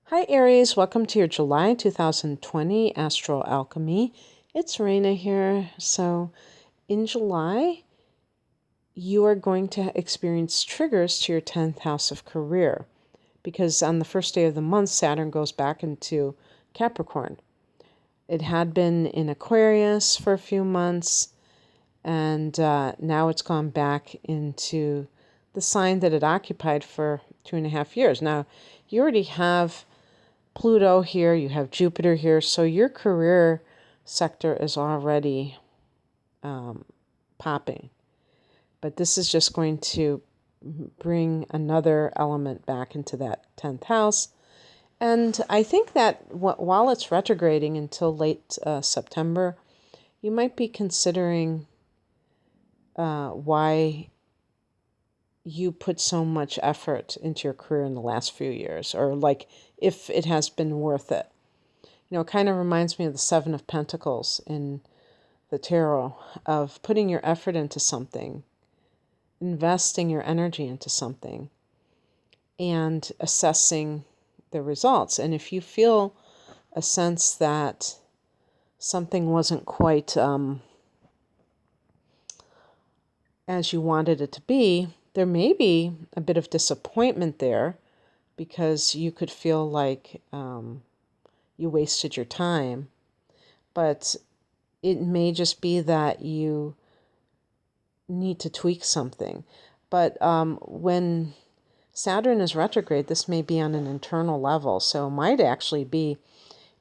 Hi Aries, welcome to your July 2020 Astro Alchemy. It's Raina here. So in July, you are going to experience triggers to your 10th house of career because on the first day of the month, Saturn goes back into Capricorn. It had been in Aquarius for a few months, and now it's gone back into the sign that it occupied for 2.5 years. Now, you already have Pluto here, you have Jupiter here, so your career sector is already popping. But this is just going to bring another element back into that 10th house. And I think that while it's retrograding until late September, you might be considering why you put so much effort into your career in the last few years, or like if it has been worth it. You know, it kind of reminds me of the Seven of Pentacles in the tarot, of putting your effort into something, investing your energy into something, and assessing the results. And if you feel a sense that something wasn't quite as you wanted it to be, there may be a bit of disappointment there because you could feel like you wasted your time. But it may just be that you need to tweak something. But when Saturn is retrograde, this may be on an internal level. So it might actually be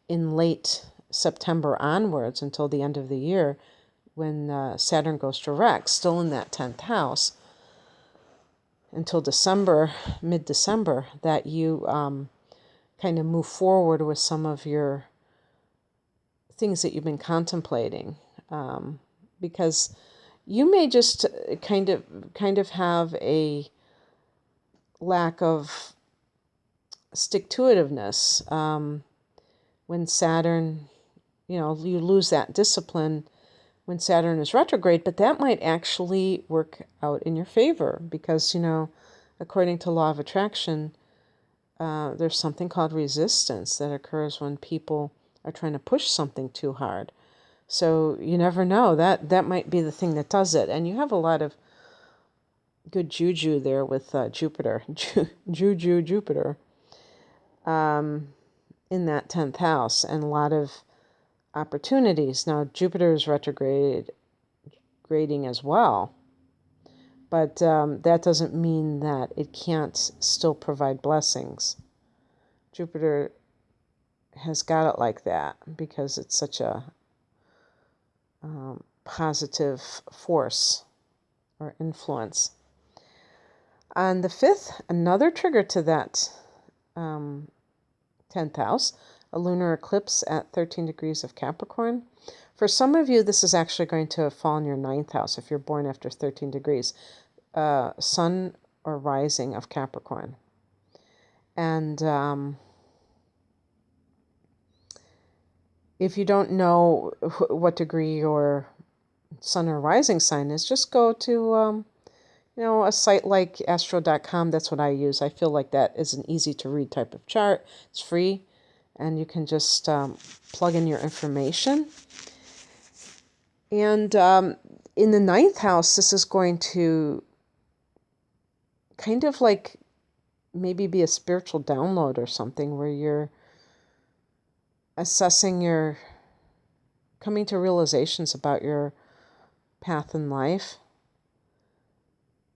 in late September onwards until the end of the year when Saturn goes direct, still in that 10th house, until December, mid-December, that you kind of move forward with some of your things that you've been contemplating, because you may just kind of have a lack of stick-to-itiveness when Saturn, you lose that discipline when Saturn is retrograde, but that might actually work out in your favor because, according to law of attraction, there's something called resistance that occurs when people are trying to push something too hard. So you never know. That might be the thing that does it. And you have a lot of good juju there with Jupiter, juju Jupiter, in that 10th house, and a lot of opportunities. Now, Jupiter is retrograding as well, but that doesn't mean that it can't still provide blessings. Jupiter has got it like that because it's such a positive force or influence. On the 5th, another trigger to that 10th house, a lunar eclipse at 13 degrees of Capricorn. For some of you, this is actually going to fall in your 9th house if you're born after 13 degrees, sun or rising of Capricorn. And if you don't know what degree your sun or rising sign is, just go to a site like Astro.com. That's what I use. I feel like that is an easy to read type of chart. It's free, and you can just plug in your information. And in the 9th house, this is going to kind of like maybe be a spiritual download or something where you're assessing coming to realizations about your path in life.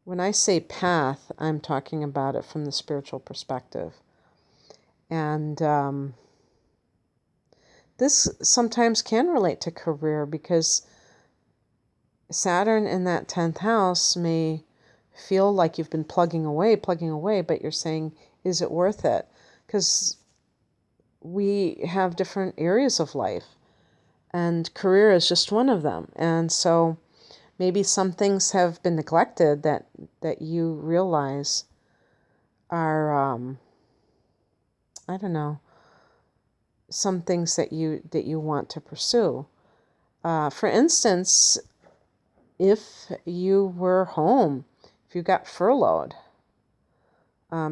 When I say path, I'm talking about it from the spiritual perspective. And this sometimes can relate to career because Saturn in that 10th house may feel like you've been plugging away, but you're saying, is it worth it? Because we have different areas of life, and career is just one of them. And so maybe some things have been neglected that you realize are, I don't know, some things that you want to pursue. For instance, if you were home, if you got furloughed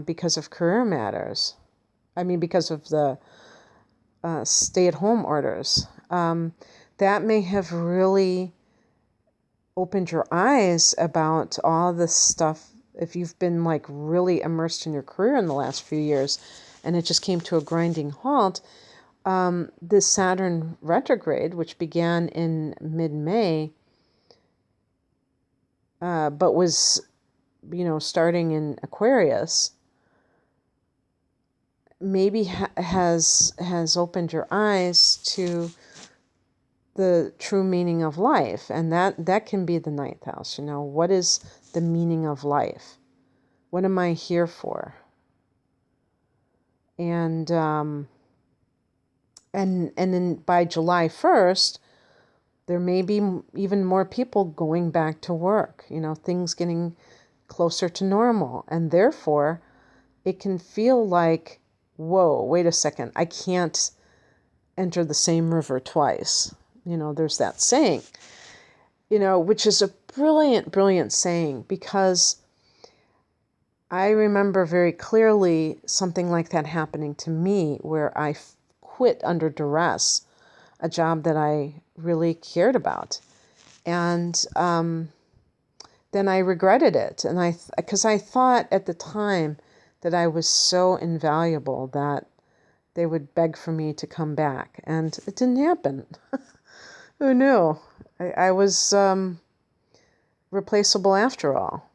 because of career matters, I mean, because of the stay-at-home orders. That may have really opened your eyes about all this stuff. If you've been like really immersed in your career in the last few years and it just came to a grinding halt, this Saturn retrograde, which began in mid-May, but was, starting in Aquarius, maybe has opened your eyes to the true meaning of life. And that can be the ninth house. What is the meaning of life? What am I here for? And then by July 1st, there may be even more people going back to work, things getting closer to normal. And therefore, it can feel like, whoa, wait a second, I can't enter the same river twice. There's that saying, which is a brilliant, brilliant saying, because I remember very clearly something like that happening to me, where I quit under duress a job that I really cared about. And then I regretted it. And because I thought at the time that I was so invaluable that they would beg for me to come back. And it didn't happen. Who knew? I was replaceable after all.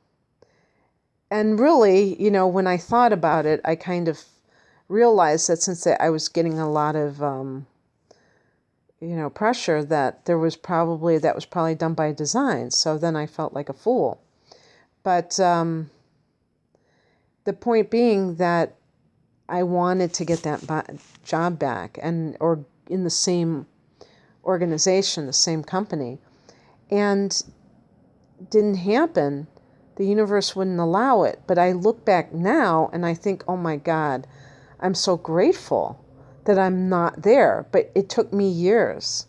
And really, when I thought about it, I kind of realized that since I was getting a lot of, pressure, that was probably done by design. So then I felt like a fool. But the point being that I wanted to get that job back, or in the same organization, the same company, and didn't happen. The universe wouldn't allow it. But I look back now and I think, oh my God, I'm so grateful that I'm not there. But it took me years.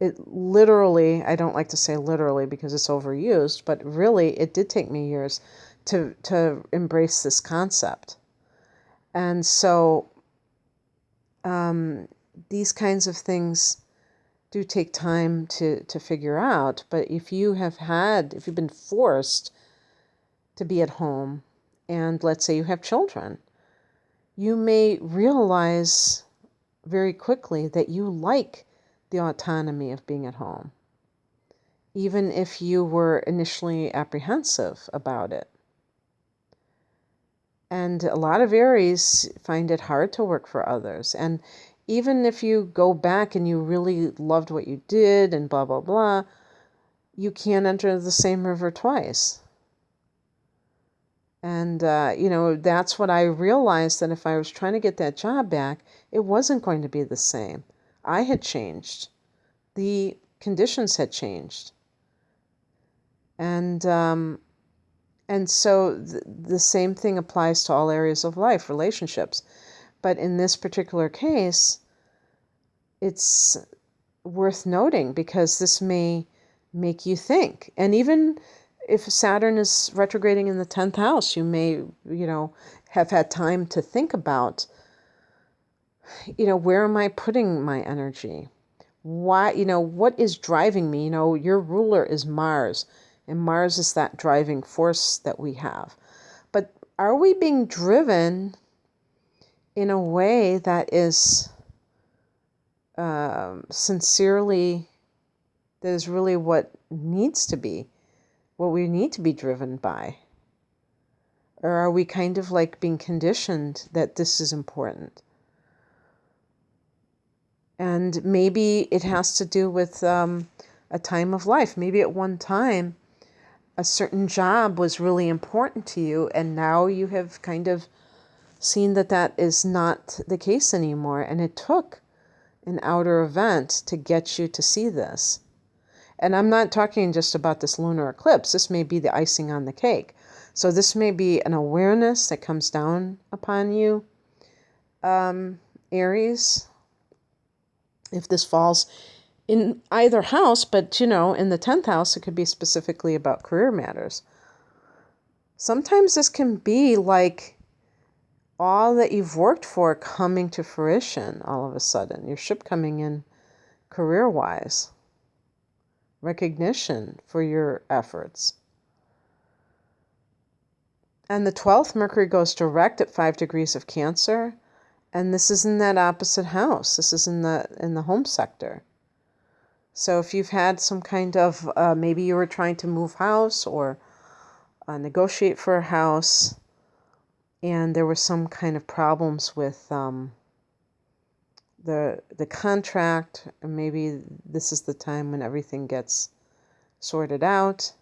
It literally, I don't like to say literally because it's overused, but really it did take me years to embrace this concept. And so these kinds of things do take time to figure out. But if you've been forced to be at home, and let's say you have children, you may realize very quickly that you like the autonomy of being at home, even if you were initially apprehensive about it. And a lot of Aries find it hard to work for others. And even if you go back and you really loved what you did and blah, blah, blah, you can't enter the same river twice. And, that's what I realized, that if I was trying to get that job back, it wasn't going to be the same. I had changed. The conditions had changed. And so the same thing applies to all areas of life, relationships. But in this particular case, it's worth noting because this may make you think. And even if Saturn is retrograding in the 10th house, you may, have had time to think about, where am I putting my energy? Why, what is driving me? Your ruler is Mars, and Mars is that driving force that we have. But are we being driven in a way that is sincerely, that is really what we need to be driven by? Or are we kind of like being conditioned that this is important? And maybe it has to do with a time of life. Maybe at one time, a certain job was really important to you, and now you have kind of seen that is not the case anymore. And it took an outer event to get you to see this. And I'm not talking just about this lunar eclipse. This may be the icing on the cake. So this may be an awareness that comes down upon you, Aries, if this falls in either house. But, in the 10th house, it could be specifically about career matters. Sometimes this can be like all that you've worked for coming to fruition all of a sudden. Your ship coming in career-wise. Recognition for your efforts. And the 12th, Mercury goes direct at 5 degrees of Cancer. And this is in that opposite house. This is in the home sector. So if you've had some kind of, maybe you were trying to move house or negotiate for a house, and there were some kind of problems with the contract, and maybe this is the time when everything gets sorted out.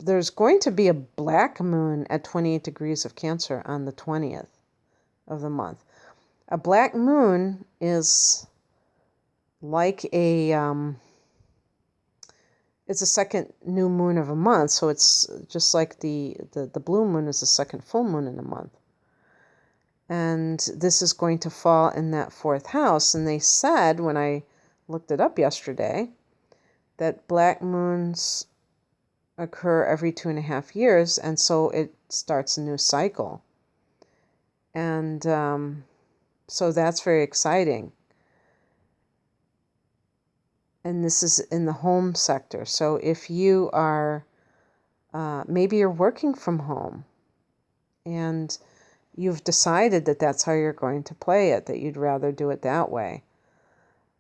There's going to be a black moon at 28 degrees of Cancer on the 20th of the month. A black moon is like it's a second new moon of a month, so it's just like the blue moon is the second full moon in a month. And this is going to fall in that 4th house. And they said, when I looked it up yesterday, that black moons occur every 2.5 years, and so it starts a new cycle. And so that's very exciting. And this is in the home sector. So if you are, maybe you're working from home and you've decided that that's how you're going to play it, that you'd rather do it that way.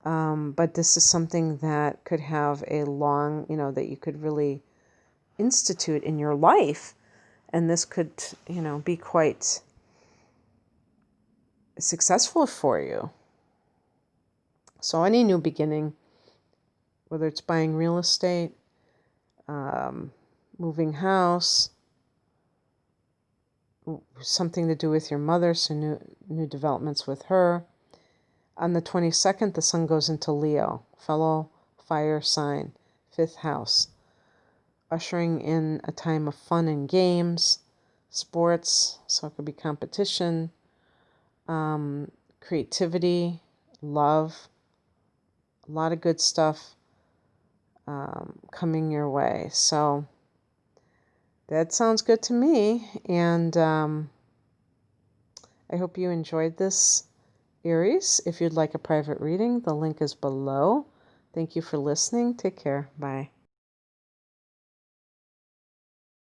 But this is something that could have a long, that you could really institute in your life. And this could, be quite successful for you. So any new beginning, whether it's buying real estate, moving house, something to do with your mother, so new developments with her. On the 22nd, the sun goes into Leo, fellow fire sign, 5th house, ushering in a time of fun and games, sports, so it could be competition, creativity, love, a lot of good stuff coming your way. So that sounds good to me, and I hope you enjoyed this, Aries. If you'd like a private reading, the link is below. Thank you for listening. Take care. Bye.